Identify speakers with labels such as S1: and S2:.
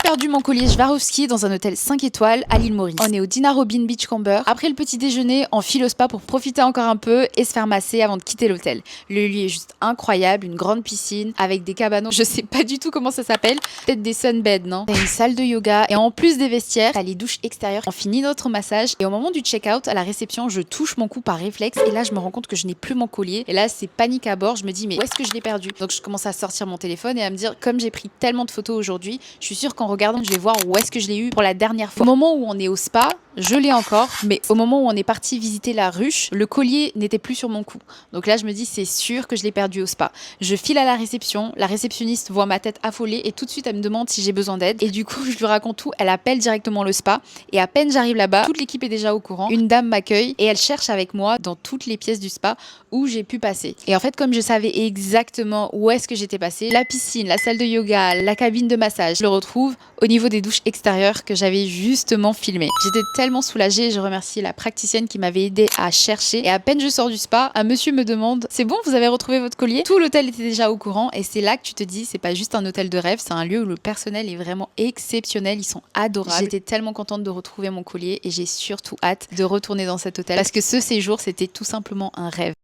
S1: perdu mon collier Swarovski dans un hôtel 5 étoiles à l'île Maurice. On est au Dina Robin Beachcomber. Après le petit déjeuner, on file au spa pour profiter encore un peu et se faire masser avant de quitter l'hôtel. Le lieu est juste incroyable, une grande piscine avec des cabanons. Je sais pas du tout comment ça s'appelle. Peut-être des sunbeds, non? T'as une salle de yoga et en plus des vestiaires, t'as les douches extérieures. On finit notre massage et au moment du check-out à la réception, je touche mon cou par réflexe et là je me rends compte que je n'ai plus mon collier. Et là c'est panique à bord. Je me dis mais où est-ce que je l'ai perdu? Donc je commence à sortir mon téléphone et à me dire comme j'ai pris tellement de photos aujourd'hui, je suis sûre qu'en regardant je vais voir où est-ce que je l'ai eu pour la dernière fois. Au moment où on est au spa, je l'ai encore, mais au moment où on est parti visiter la ruche, le collier n'était plus sur mon cou. Donc là, je me dis, c'est sûr que je l'ai perdu au spa. Je file à la réception, la réceptionniste voit ma tête affolée et tout de suite, elle me demande si j'ai besoin d'aide. Et du coup, je lui raconte tout, elle appelle directement le spa et à peine j'arrive là-bas, toute l'équipe est déjà au courant. Une dame m'accueille et elle cherche avec moi dans toutes les pièces du spa où j'ai pu passer. Et en fait, comme je savais exactement où est-ce que j'étais passée, la piscine, la salle de yoga, la cabine de massage, je le retrouve au niveau des douches extérieures que j'avais justement filmées. J'étais tellement soulagée, je remercie la praticienne qui m'avait aidée à chercher. Et à peine je sors du spa, un monsieur me demande « C'est bon, vous avez retrouvé votre collier ?» Tout l'hôtel était déjà au courant et c'est là que tu te dis c'est pas juste un hôtel de rêve, c'est un lieu où le personnel est vraiment exceptionnel, ils sont adorables. J'étais tellement contente de retrouver mon collier et j'ai surtout hâte de retourner dans cet hôtel parce que ce séjour c'était tout simplement un rêve.